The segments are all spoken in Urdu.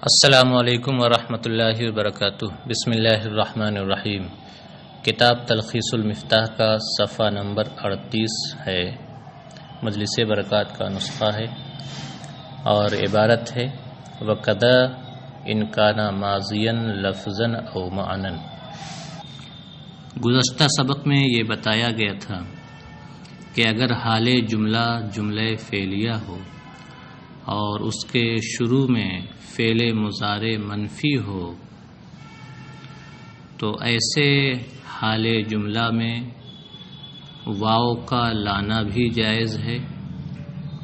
السلام علیکم ورحمۃ اللہ وبرکاتہ۔ بسم اللہ الرحمن الرحیم۔ کتاب تلخیص المفتاح کا صفحہ نمبر 38 ہے، مجلس برکات کا نسخہ ہے اور عبارت ہے وَقَدَا إِنْ كَانَ مَاضِيًا لَفْظًا أَوْ مَعْنًا۔ گزشتہ سبق میں یہ بتایا گیا تھا کہ اگر حال جملہ جملہ فعلیہ ہو اور اس کے شروع میں فعل مضارع منفی ہو تو ایسے حال جملہ میں واو کا لانا بھی جائز ہے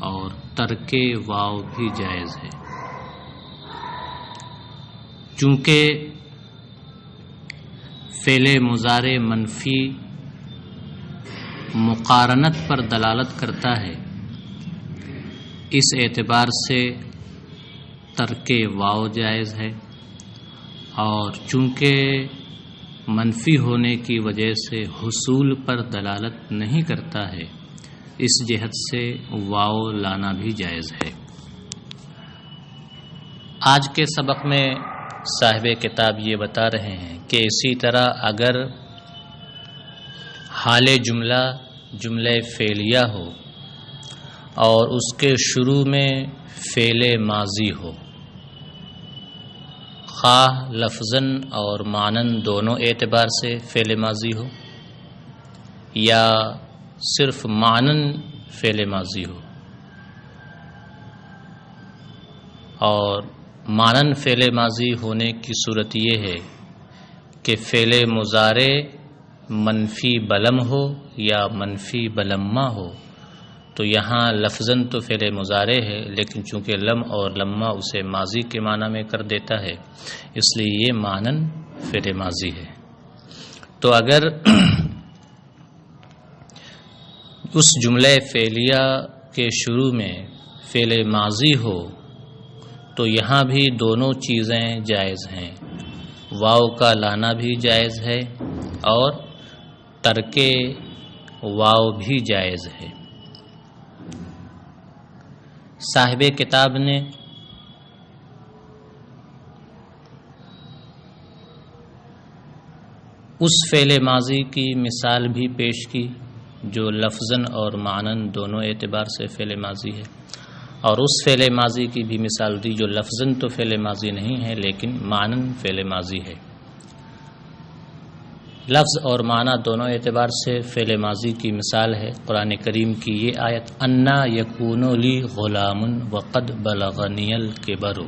اور ترک واو بھی جائز ہے، چونکہ فعل مضارع منفی مقارنت پر دلالت کرتا ہے، اس اعتبار سے ترک واو جائز ہے، اور چونکہ منفی ہونے کی وجہ سے حصول پر دلالت نہیں کرتا ہے، اس جہت سے واو لانا بھی جائز ہے۔ آج کے سبق میں صاحب کتاب یہ بتا رہے ہیں کہ اسی طرح اگر حال جملہ جملہ فعلیہ ہو اور اس کے شروع میں فعل ماضی ہو، خواہ لفظاً اور معنن دونوں اعتبار سے فعل ماضی ہو یا صرف معنن فعل ماضی ہو، اور معنن فعل ماضی ہونے کی صورت یہ ہے کہ فعل مضارع منفی بلم ہو یا منفی بلما ہو، تو یہاں لفظاً تو فعل مضارع ہے لیکن چونکہ لم اور لما اسے ماضی کے معنی میں کر دیتا ہے، اس لیے یہ معنن فعل ماضی ہے۔ تو اگر اس جملہ فعلیہ کے شروع میں فعل ماضی ہو تو یہاں بھی دونوں چیزیں جائز ہیں، واو کا لانا بھی جائز ہے اور ترک واو بھی جائز ہے۔ صاحب کتاب نے اس فعل ماضی کی مثال بھی پیش کی جو لفظاً اور معنن دونوں اعتبار سے فعل ماضی ہے، اور اس فعل ماضی کی بھی مثال دی جو لفظاً تو فعل ماضی نہیں ہے لیکن معنن فعل ماضی ہے۔ لفظ اور معنی دونوں اعتبار سے فعل ماضی کی مثال ہے قرآن کریم کی یہ آیت انا یکون لی غلام وقد بلغنی الکبر۔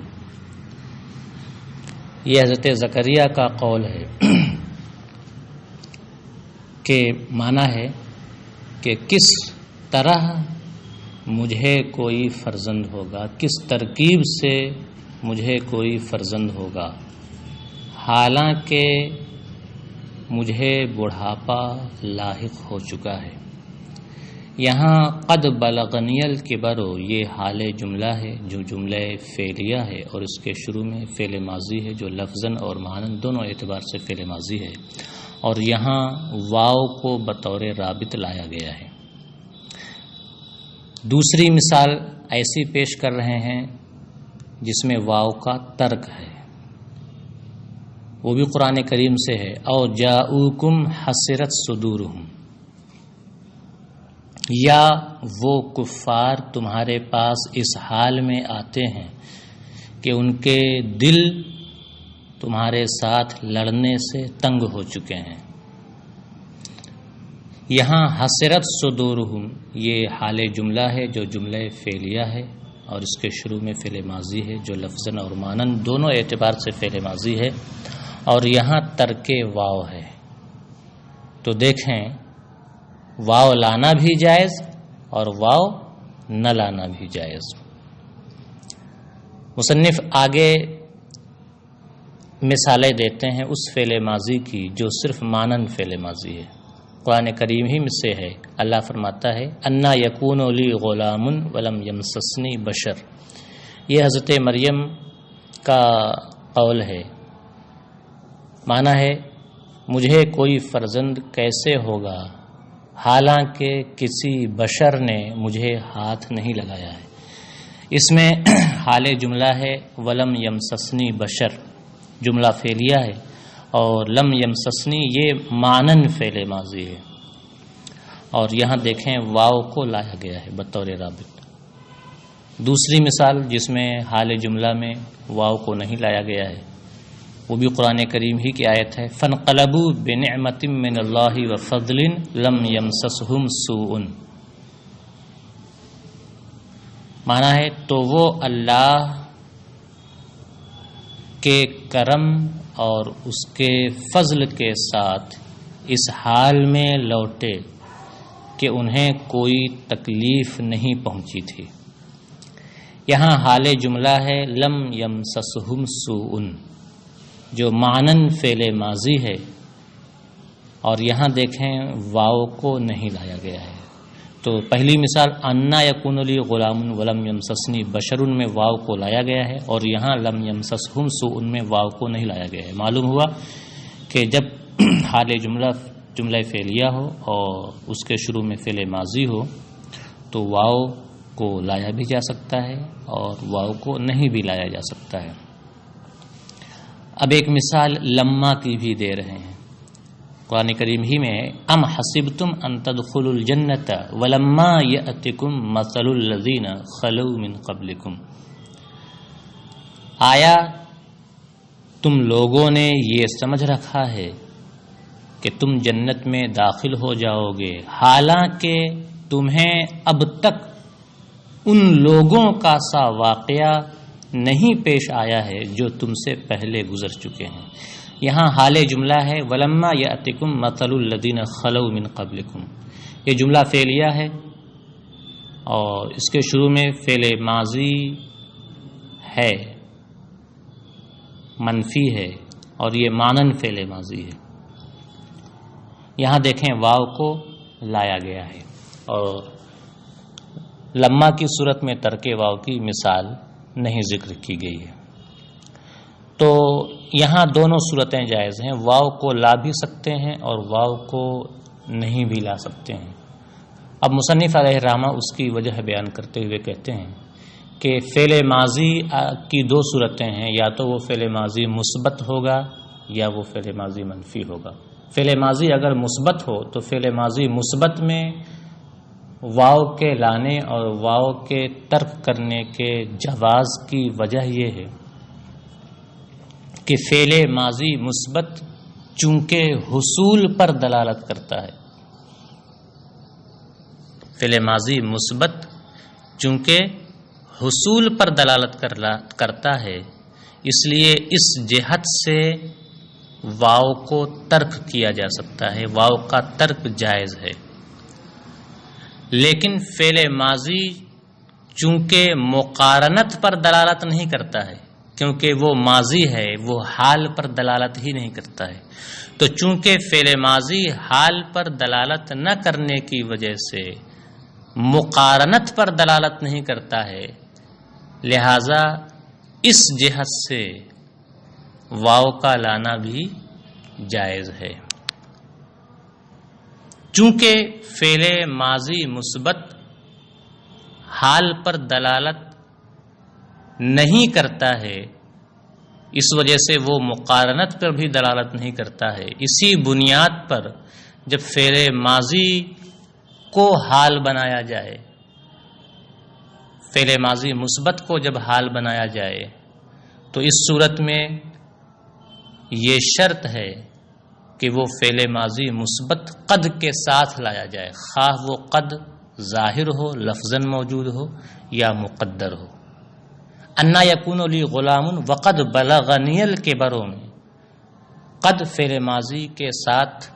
یہ حضرت زکریا کا قول ہے کہ معنی ہے کہ کس طرح مجھے کوئی فرزند ہوگا، کس ترکیب سے مجھے کوئی فرزند ہوگا، حالانکہ مجھے بڑھاپا لاحق ہو چکا ہے۔ یہاں قد بلغنی الکبر یہ حال جملہ ہے جو جملہ فعلیہ ہے اور اس کے شروع میں فعل ماضی ہے جو لفظاً اور معنن دونوں اعتبار سے فعل ماضی ہے، اور یہاں واو کو بطور رابط لایا گیا ہے۔ دوسری مثال ایسی پیش کر رہے ہیں جس میں واو کا ترک ہے، وہ بھی قرآن کریم سے ہے او جاؤکم حسرت صدورہم، یا وہ کفار تمہارے پاس اس حال میں آتے ہیں کہ ان کے دل تمہارے ساتھ لڑنے سے تنگ ہو چکے ہیں۔ یہاں حسرت صدورہم یہ حال جملہ ہے جو جملہ فعلیہ ہے اور اس کے شروع میں فعل ماضی ہے جو لفظاً اور معنن دونوں اعتبار سے فعل ماضی ہے، اور یہاں ترک واو ہے۔ تو دیکھیں واو لانا بھی جائز اور واو نہ لانا بھی جائز۔ مصنف آگے مثالیں دیتے ہیں اس فعل ماضی کی جو صرف معنن فعل ماضی ہے، قرآن کریم ہی میں سے ہے۔ اللہ فرماتا ہے انا یکون لی غلام ولم یمسسنی بشر، یہ حضرت مریم کا قول ہے، معنی ہے مجھے کوئی فرزند کیسے ہوگا حالانکہ کسی بشر نے مجھے ہاتھ نہیں لگایا ہے۔ اس میں حال جملہ ہے ولم یمسسنی بشر، جملہ فعلیہ ہے، اور لم یمسسنی یہ مانن فعل ماضی ہے، اور یہاں دیکھیں واو کو لایا گیا ہے بطور رابط۔ دوسری مثال جس میں حال جملہ میں واو کو نہیں لایا گیا ہے وہ بھی قرآن کریم ہی کی آیت ہے فانقلبوا بنعمت من اللہ وفضل لم یمسسہم سوء، مانا ہے تو وہ اللہ کے کرم اور اس کے فضل کے ساتھ اس حال میں لوٹے کہ انہیں کوئی تکلیف نہیں پہنچی تھی۔ یہاں حال جملہ ہے لم یمسسہم سوء جو معنن فعل ماضی ہے، اور یہاں دیکھیں واو کو نہیں لایا گیا ہے۔ تو پہلی مثال انا یکون لی غلام ولم یمسسنی بشر میں واو کو لایا گیا ہے، اور یہاں لم یمسسہم سوء میں واو کو نہیں لایا گیا ہے۔ معلوم ہوا کہ جب حال جملہ فعلیہ ہو اور اس کے شروع میں فعل ماضی ہو تو واو کو لایا بھی جا سکتا ہے اور واو کو نہیں بھی لایا جا سکتا ہے۔ اب ایک مثال لما کی بھی دے رہے ہیں، قرآن کریم ہی میں ام حسبتم ان تدخلوا الجنۃ ولما یأتکم مثل الذین خلوا من قبلکم، آیا تم لوگوں نے یہ سمجھ رکھا ہے کہ تم جنت میں داخل ہو جاؤ گے حالانکہ تمہیں اب تک ان لوگوں کا سا واقعہ نہیں پیش آیا ہے جو تم سے پہلے گزر چکے ہیں۔ یہاں حال جملہ ہے ولما یأتکم مثل الذین خلوا من قبلکم، یہ جملہ فعلیہ ہے اور اس کے شروع میں فعل ماضی ہے، منفی ہے، اور یہ مانن فعل ماضی ہے۔ یہاں دیکھیں واو کو لایا گیا ہے، اور لما کی صورت میں ترک واو کی مثال نہیں ذکر کی گئی ہے۔ تو یہاں دونوں صورتیں جائز ہیں، واو کو لا بھی سکتے ہیں اور واو کو نہیں بھی لا سکتے ہیں۔ اب مصنف علیہ الرحمہ اس کی وجہ بیان کرتے ہوئے کہتے ہیں کہ فعل ماضی کی دو صورتیں ہیں، یا تو وہ فعل ماضی مثبت ہوگا یا وہ فعل ماضی منفی ہوگا۔ فعل ماضی اگر مثبت ہو تو فعل ماضی مثبت میں واو کے لانے اور واو کے ترک کرنے کے جواز کی وجہ یہ ہے کہ فعل ماضی مثبت چونکہ حصول پر دلالت کرتا ہے، فعل ماضی مثبت چونکہ حصول پر دلالت کرتا ہے، اس لیے اس جہت سے واو کو ترک کیا جا سکتا ہے، واو کا ترک جائز ہے۔ لیکن فعل ماضی چونکہ مقارنت پر دلالت نہیں کرتا ہے، کیونکہ وہ ماضی ہے، وہ حال پر دلالت ہی نہیں کرتا ہے، تو چونکہ فعل ماضی حال پر دلالت نہ کرنے کی وجہ سے مقارنت پر دلالت نہیں کرتا ہے، لہذا اس جہت سے واو کا لانا بھی جائز ہے۔ چونکہ فعل ماضی مثبت حال پر دلالت نہیں کرتا ہے، اس وجہ سے وہ مقارنت پر بھی دلالت نہیں کرتا ہے۔ اسی بنیاد پر جب فعل ماضی کو حال بنایا جائے، فعل ماضی مثبت کو جب حال بنایا جائے تو اس صورت میں یہ شرط ہے کہ وہ فعل ماضی مثبت قد کے ساتھ لایا جائے، خواہ وہ قد ظاہر ہو، لفظاً موجود ہو یا مقدر ہو۔ انا یکون لی غلام وقد بلغنی الکبر میں قد فعل ماضی کے ساتھ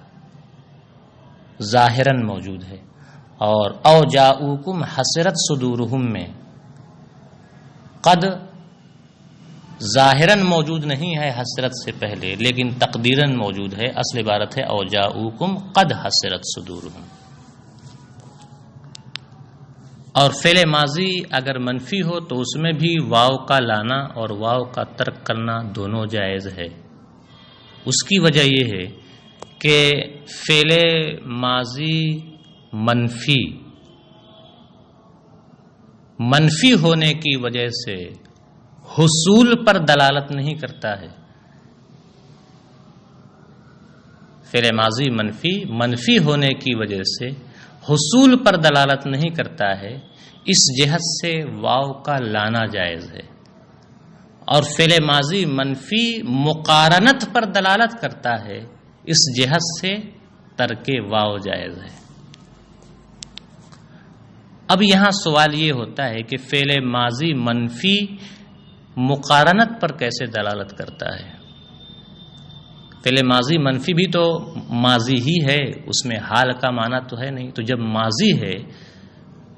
ظاہراً موجود ہے، اور او جاؤکم حسرت صدورہم میں قد ظاہراً موجود نہیں ہے حسرت سے پہلے، لیکن تقدیراً موجود ہے۔ اصل عبارت ہے او جاؤکم قد حسرت صدورہم۔ اور فعل ماضی اگر منفی ہو تو اس میں بھی واو کا لانا اور واو کا ترک کرنا دونوں جائز ہے۔ اس کی وجہ یہ ہے کہ فعل ماضی منفی منفی ہونے کی وجہ سے حصول پر دلالت نہیں کرتا ہے. فعل ماضی منفی ہونے کی وجہ سے حصول پر دلالت نہیں کرتا ہے، اس جہت سے واو کا لانا جائز ہے. اور فعل ماضی منفی مقارنت پر دلالت کرتا ہے، اس جہت سے ترک واو جائز ہے. اب یہاں سوال یہ ہوتا ہے کہ فعل ماضی منفی مقارنت پر کیسے دلالت کرتا ہے؟ فعل ماضی منفی بھی تو ماضی ہی ہے، اس میں حال کا معنی تو ہے نہیں. تو جب ماضی ہے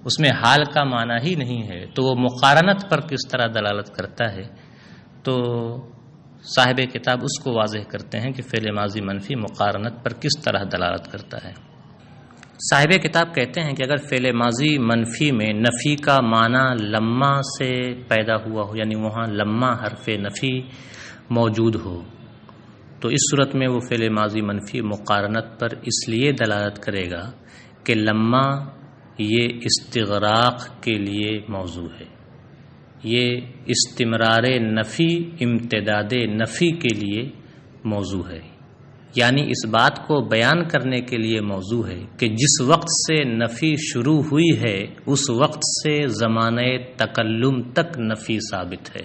اس میں حال کا معنی ہی نہیں ہے تو وہ مقارنت پر کس طرح دلالت کرتا ہے؟ تو صاحب کتاب اس کو واضح کرتے ہیں کہ فعل ماضی منفی مقارنت پر کس طرح دلالت کرتا ہے. صاحب کتاب کہتے ہیں کہ اگر فعل ماضی منفی میں نفی کا معنی لما سے پیدا ہوا ہو، یعنی وہاں لما حرف نفی موجود ہو، تو اس صورت میں وہ فعل ماضی منفی مقارنت پر اس لیے دلالت کرے گا کہ لما یہ استغراق کے لیے موضوع ہے، یہ استمرار نفی امتداد نفی کے لیے موضوع ہے. یعنی اس بات کو بیان کرنے کے لیے موضوع ہے کہ جس وقت سے نفی شروع ہوئی ہے اس وقت سے زمانہ تکلم تک نفی ثابت ہے،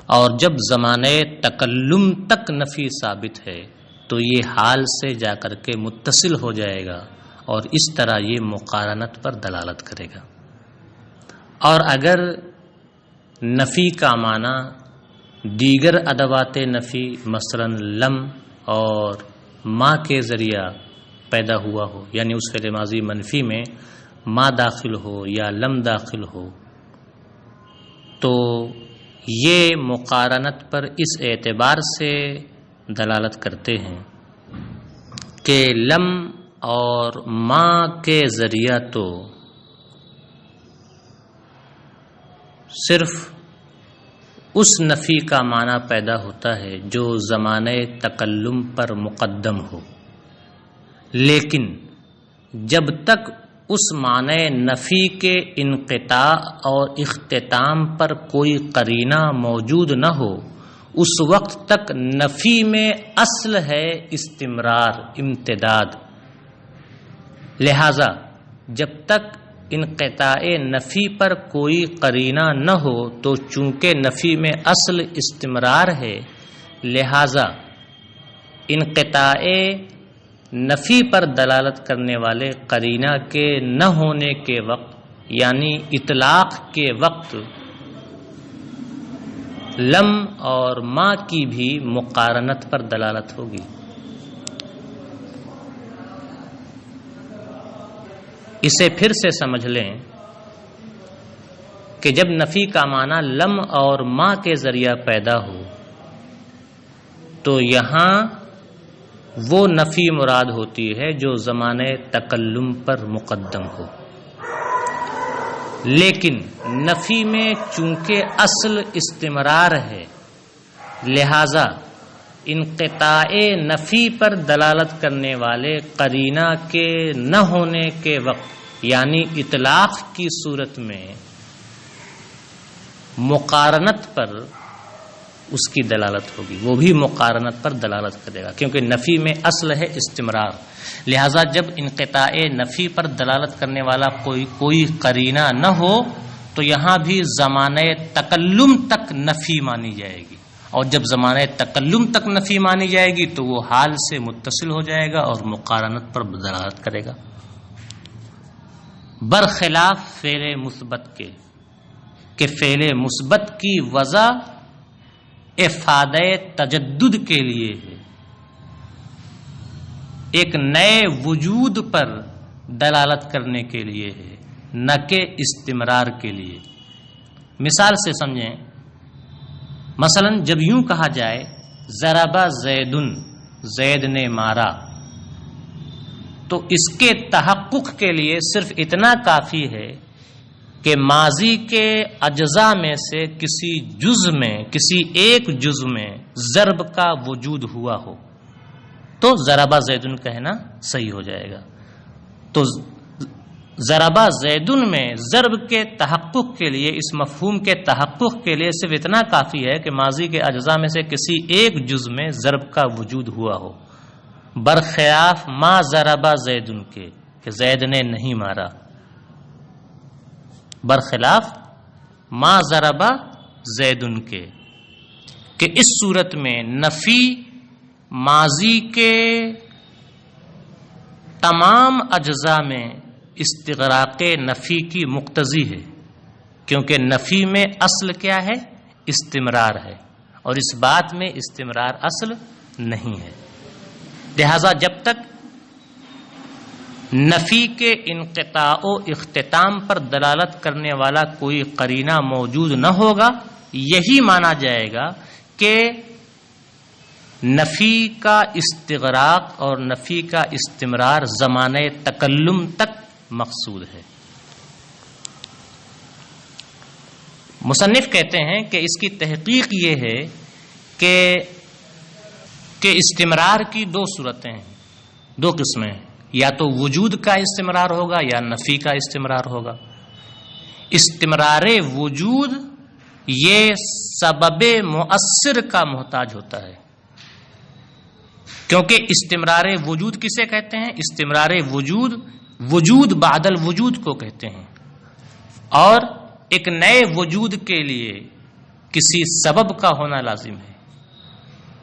اور جب زمانہ تکلم تک نفی ثابت ہے تو یہ حال سے جا کر کے متصل ہو جائے گا اور اس طرح یہ مقارنت پر دلالت کرے گا. اور اگر نفی کا معنی دیگر ادوات نفی مثلا لم اور ما کے ذریعہ پیدا ہوا ہو، یعنی اس فعل ماضی منفی میں ما داخل ہو یا لم داخل ہو، تو یہ مقارنت پر اس اعتبار سے دلالت کرتے ہیں کہ لم اور ما کے ذریعہ تو صرف اس نفی کا معنی پیدا ہوتا ہے جو زمانہ تکلم پر مقدم ہو، لیکن جب تک اس معنی نفی کے انقطاع اور اختتام پر کوئی قرینہ موجود نہ ہو اس وقت تک نفی میں اصل ہے استمرار، امتداد. لہذا جب تک انقطاع نفی پر کوئی قرینہ نہ ہو تو چونکہ نفی میں اصل استمرار ہے، لہذا انقطاع نفی پر دلالت کرنے والے قرینہ کے نہ ہونے کے وقت یعنی اطلاق کے وقت لم اور ما کی بھی مقارنت پر دلالت ہوگی. اسے پھر سے سمجھ لیں کہ جب نفی کا معنی لم اور ما کے ذریعہ پیدا ہو تو یہاں وہ نفی مراد ہوتی ہے جو زمانہ تکلم پر مقدم ہو، لیکن نفی میں چونکہ اصل استمرار ہے لہذا انقطاع نفی پر دلالت کرنے والے قرینہ کے نہ ہونے کے وقت یعنی اطلاق کی صورت میں مقارنت پر اس کی دلالت ہوگی، وہ بھی مقارنت پر دلالت کرے گا کیونکہ نفی میں اصل ہے استمرار. لہذا جب انقطاع نفی پر دلالت کرنے والا کوئی قرینہ نہ ہو تو یہاں بھی زمانہ تکلم تک نفی مانی جائے گی، اور جب زمانہ تکلم تک نفی مانی جائے گی تو وہ حال سے متصل ہو جائے گا اور مقارنت پر دلالت کرے گا، برخلاف فعل مثبت کے کہ فعل مثبت کی وضع افادہ تجدد کے لیے ہے، ایک نئے وجود پر دلالت کرنے کے لیے ہے، نہ کہ استمرار کے لیے. مثال سے سمجھیں، مثلا جب یوں کہا جائے ضربا زیدن، زید نے مارا، تو اس کے تحقق کے لیے صرف اتنا کافی ہے کہ ماضی کے اجزاء میں سے کسی جزء میں، کسی ایک جزء میں ضرب کا وجود ہوا ہو تو ضربا زیدن کہنا صحیح ہو جائے گا. تو ضربا زیدن میں ضرب کے تحقق کے لیے، اس مفہوم کے تحقق کے لیے صرف اتنا کافی ہے کہ ماضی کے اجزاء میں سے کسی ایک جز میں ضرب کا وجود ہوا ہو، برخلاف ما ضربا زیدن کے کہ زید نے نہیں مارا، برخلاف ما ضربا زیدن کے کہ اس صورت میں نفی ماضی کے تمام اجزاء میں استغراق نفی کی مقتضی ہے، کیونکہ نفی میں اصل کیا ہے؟ استمرار ہے، اور اس بات میں استمرار اصل نہیں ہے۔ لہذا جب تک نفی کے انقطاع و اختتام پر دلالت کرنے والا کوئی قرینہ موجود نہ ہوگا، یہی مانا جائے گا کہ نفی کا استغراق اور نفی کا استمرار زمانہ تکلم تک مقصود ہے۔ مصنف کہتے ہیں کہ اس کی تحقیق یہ ہے کہ استمرار کی دو صورتیں ہیں، دو قسمیں ہیں، یا تو وجود کا استمرار ہوگا یا نفی کا استمرار ہوگا۔ استمرار وجود یہ سبب مؤثر کا محتاج ہوتا ہے، کیونکہ استمرار وجود کسے کہتے ہیں؟ استمرار وجود وجود بعد الوجود کو کہتے ہیں، اور ایک نئے وجود کے لیے کسی سبب کا ہونا لازم ہے،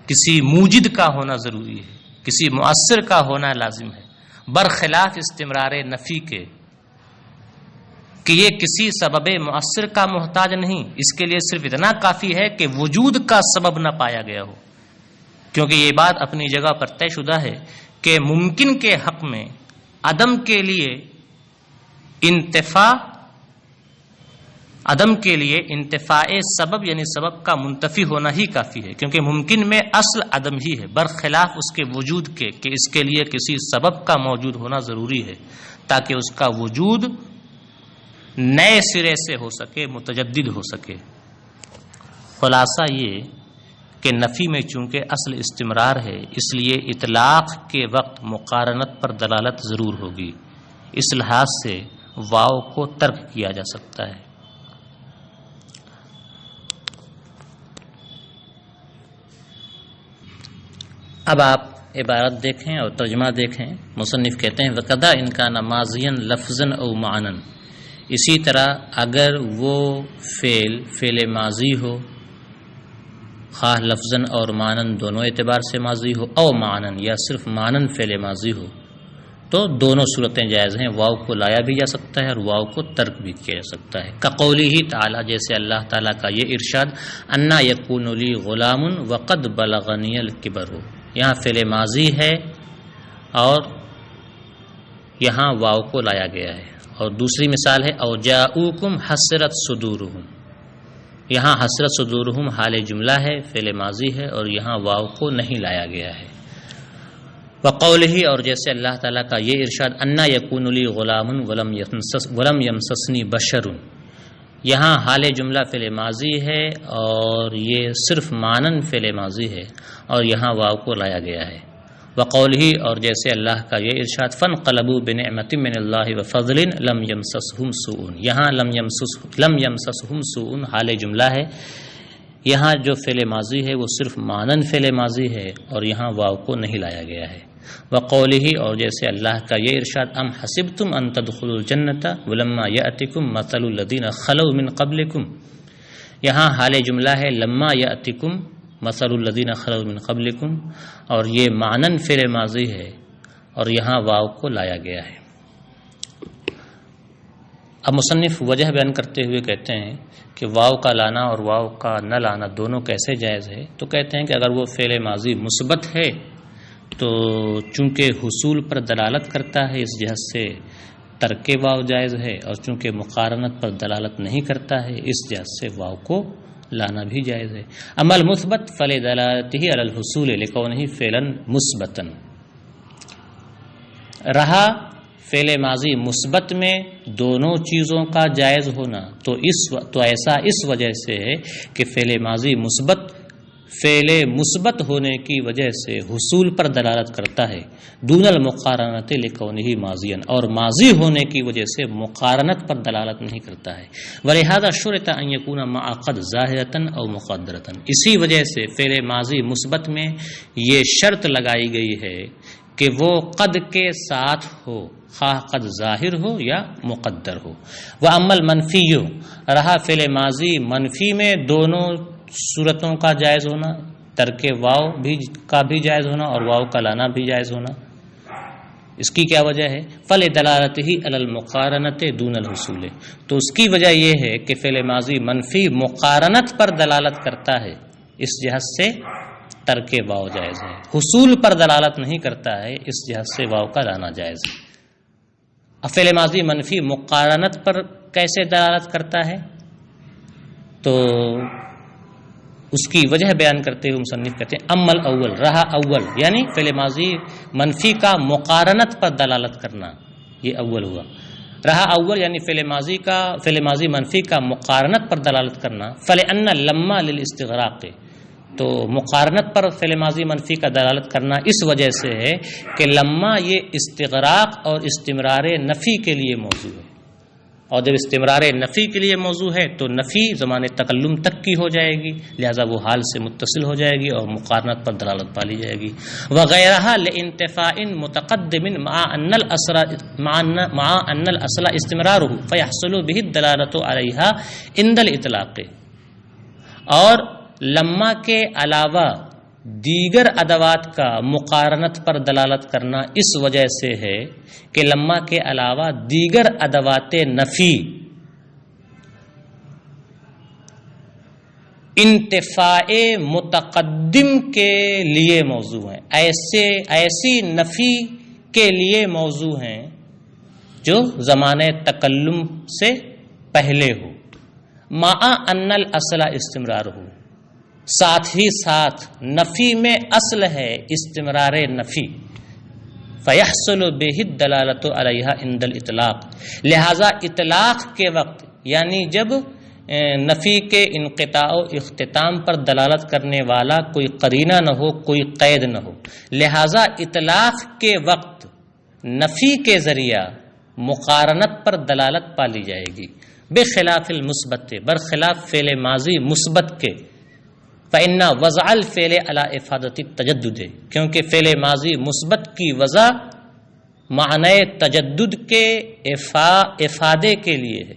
کسی موجد کا ہونا ضروری ہے، کسی مؤثر کا ہونا لازم ہے، برخلاف استمرار نفی کے کہ یہ کسی سبب مؤثر کا محتاج نہیں، اس کے لیے صرف اتنا کافی ہے کہ وجود کا سبب نہ پایا گیا ہو، کیونکہ یہ بات اپنی جگہ پر طے شدہ ہے کہ ممکن کے حق میں عدم کے لیے انتفاع سبب یعنی سبب کا منتفی ہونا ہی کافی ہے، کیونکہ ممکن میں اصل عدم ہی ہے، برخلاف اس کے وجود کے کہ اس کے لیے کسی سبب کا موجود ہونا ضروری ہے تاکہ اس کا وجود نئے سرے سے ہو سکے، متجدد ہو سکے۔ خلاصہ یہ کہ نفی میں چونکہ اصل استمرار ہے، اس لیے اطلاق کے وقت مقارنت پر دلالت ضرور ہوگی، اس لحاظ سے واو کو ترک کیا جا سکتا ہے۔ اب آپ عبارت دیکھیں اور ترجمہ دیکھیں۔ مصنف کہتے ہیں وَقَدَا إِنْ كَانَ مَاضِيًا لَفْظًا أَوْ مَعْنًا، اسی طرح اگر وہ فعل ماضی ہو، خواہ لفظاً اور معنن دونوں اعتبار سے ماضی ہو، او معنن یا صرف معنن فعل ماضی ہو، تو دونوں صورتیں جائز ہیں، واو کو لایا بھی جا سکتا ہے اور واو کو ترک بھی کیا جا سکتا ہے۔ کقولہ تعالی، جیسے اللہ تعالیٰ کا یہ ارشاد انا یکون لی غلام وقد بلغنی الکبر، یہاں فعل ماضی ہے اور یہاں واو کو لایا گیا ہے۔ اور دوسری مثال ہے او جاؤکم حسرت صدورہم، یہاں حسرت صدورہم حال جملہ ہے، فعل ماضی ہے اور یہاں واو کو نہیں لایا گیا ہے۔ وقولہ، اور جیسے اللہ تعالیٰ کا یہ ارشاد انا یکون لی غلام ولم یمسسنی بشر، یہاں حال جملہ فعل ماضی ہے اور یہ صرف مانن فعل ماضی ہے اور یہاں واو کو لایا گیا ہے۔ وقولہ، اور جیسے اللہ کا یہ ارشاد فانقلبوا بنعمت من اللہ وفضل لم یمسسہم سوء، یہاں لم یمسسہم سوء حال جملہ ہے، یہاں جو فعل ماضی ہے وہ صرف مانن فعل ماضی ہے اور یہاں واو کو نہیں لایا گیا ہے۔ وقولہ، اور جیسے اللہ کا یہ ارشاد ام حسبتم ان تدخلوا الجنۃ ولما یأتکم مثل الذین خلوا من قبلکم، یہاں حال جملہ ہے لما یأتکم مثل الذین خلوا من قبلکم، اور یہ معنن فعل ماضی ہے اور یہاں واو کو لایا گیا ہے۔ اب مصنف وجہ بیان کرتے ہوئے کہتے ہیں کہ واو کا لانا اور واو کا نہ لانا دونوں کیسے جائز ہے، تو کہتے ہیں کہ اگر وہ فعل ماضی مثبت ہے تو چونکہ حصول پر دلالت کرتا ہے اس جہت سے ترک واو جائز ہے، اور چونکہ مقارنت پر دلالت نہیں کرتا ہے اس جہت سے واو کو لانا بھی جائز ہے۔ اما المثبت فلدلالته علی الحصول لکونہ فعلا مثبتا، رہا فعل ماضی مثبت میں دونوں چیزوں کا جائز ہونا تو ایسا اس وجہ سے ہے کہ فعل ماضی مثبت فعل مثبت ہونے کی وجہ سے حصول پر دلالت کرتا ہے، دون المقارنۃ لکونہ ماضیا، اور ماضی ہونے کی وجہ سے مقارنت پر دلالت نہیں کرتا ہے، ولہذا شرط ان یکون مع قد ظاہرۃ او مقدرۃ، اسی وجہ سے فعل ماضی مثبت میں یہ شرط لگائی گئی ہے کہ وہ قد کے ساتھ ہو، خواہ قد ظاہر ہو یا مقدر ہو۔ وَأَمَّا الْمَنْفِيُّ، رہا فعل ماضی منفی میں دونوں صورتوں کا جائز ہونا، ترک واو کا بھی جائز ہونا اور واو کا لانا بھی جائز ہونا، اس کی کیا وجہ ہے؟ فَلِدَلَالَتِهِ عَلَى الْمُقَارَنَةِ دُونَ الْحُصُولِ، تو اس کی وجہ یہ ہے کہ فعل ماضی منفی مقارنت پر دلالت کرتا ہے، اس جہت سے ترک واو جائز ہے، حصول پر دلالت نہیں کرتا ہے، اس جہت سے واو کا لانا جائز ہے۔ فعل ماضی منفی مقارنت پر کیسے دلالت کرتا ہے؟ تو اس کی وجہ بیان کرتے ہوئے مصنف کہتے ہیں اما الاول، رہا اول یعنی فعل ماضی منفی کا مقارنت پر دلالت کرنا، یہ اول ہوا۔ رہا اول یعنی فعل ماضی منفی کا مقارنت پر دلالت کرنا، فلأن لما للاستغراق، تو مقارنت پر فعل ماضی منفی کا دلالت کرنا اس وجہ سے ہے کہ لما یہ استغراق اور استمرار نفی کے لیے موضوع ہے، اور جب استمرار نفی کے لیے موضوع ہے تو نفی زمان تکلم تک کی ہو جائے گی، لہذا وہ حال سے متصل ہو جائے گی اور مقارنت پر دلالت پالی جائے گی۔ وغیرہ لانتفاء متقدم مع ان الاصل استمرارہ فیحصل به الدلالۃ علیہا عند الاطلاق، اور لما کے علاوہ دیگر ادوات کا مقارنت پر دلالت کرنا اس وجہ سے ہے کہ لما کے علاوہ دیگر ادوات نفی انتفاع متقدم کے لیے موضوع ہیں، ایسی نفی کے لیے موضوع ہیں جو زمانے تکلم سے پہلے ہو، مع ان الاصل استمرار ہو، ساتھ ہی ساتھ نفی میں اصل ہے استمرار نفی، فیحصل به الدلالۃ علیہا عند الاطلاق، لہذا اطلاق کے وقت یعنی جب نفی کے انقطاع و اختتام پر دلالت کرنے والا کوئی قرینہ نہ ہو، کوئی قید نہ ہو، لہذا اطلاق کے وقت نفی کے ذریعہ مقارنت پر دلالت پالی جائے گی، بخلاف المثبت، برخلاف فعل ماضی مثبت کے، فإن وضع الفعل على افادۃ التجدد، کیونکہ فعل ماضی مثبت کی وضع معنی تجدد کے افادے کے لیے ہے۔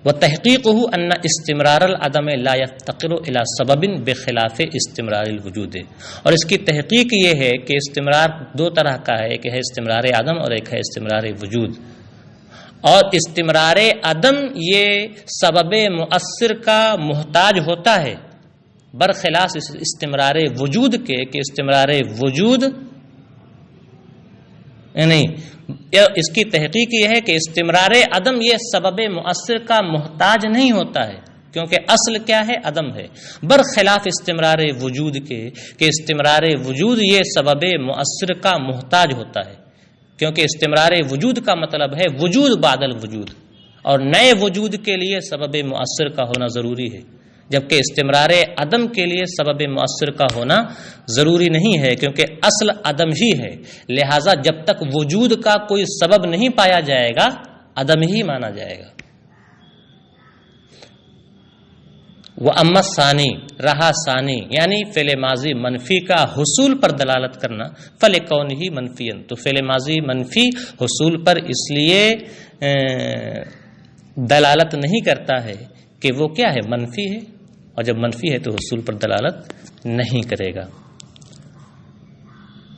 وتحقیقہ ان استمرار العدم لا يفتقر الى سبب بخلاف استمرار الوجود، اور اس کی تحقیق یہ ہے کہ استمرار دو طرح کا ہے، ایک ہے استمرار عدم اور ایک ہے استمرار وجود، اور استمرار عدم یہ سبب مؤثر کا محتاج ہوتا ہے، برخلاف استمرار وجود کے کہ استمرار وجود نہیں، اس کی تحقیق یہ ہے کہ استمرار عدم یہ سبب مؤثر کا محتاج نہیں ہوتا ہے، کیونکہ اصل کیا ہے؟ عدم ہے، برخلاف استمرار وجود کے کہ استمرار وجود یہ سبب مؤثر کا محتاج ہوتا ہے، کیونکہ استمرار وجود کا مطلب ہے وجود بعد الوجود، اور نئے وجود کے لیے سبب مؤثر کا ہونا ضروری ہے، جبکہ استمرار عدم کے لیے سبب مؤثر کا ہونا ضروری نہیں ہے، کیونکہ اصل عدم ہی ہے، لہذا جب تک وجود کا کوئی سبب نہیں پایا جائے گا عدم ہی مانا جائے گا۔ وَأَمَّا الثَّانِي، رہا ثانی یعنی فعل ماضی منفی کا حصول پر دلالت کرنا، فَلِكَوْنِهِ مَنْفِيًا، تو فعل ماضی منفی حصول پر اس لیے دلالت نہیں کرتا ہے کہ وہ کیا ہے؟ منفی ہے، اور جب منفی ہے تو حصول پر دلالت نہیں کرے گا۔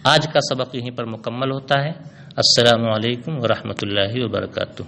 آج کا سبق یہیں پر مکمل ہوتا ہے۔ السلام علیکم ورحمۃ اللہ وبرکاتہ۔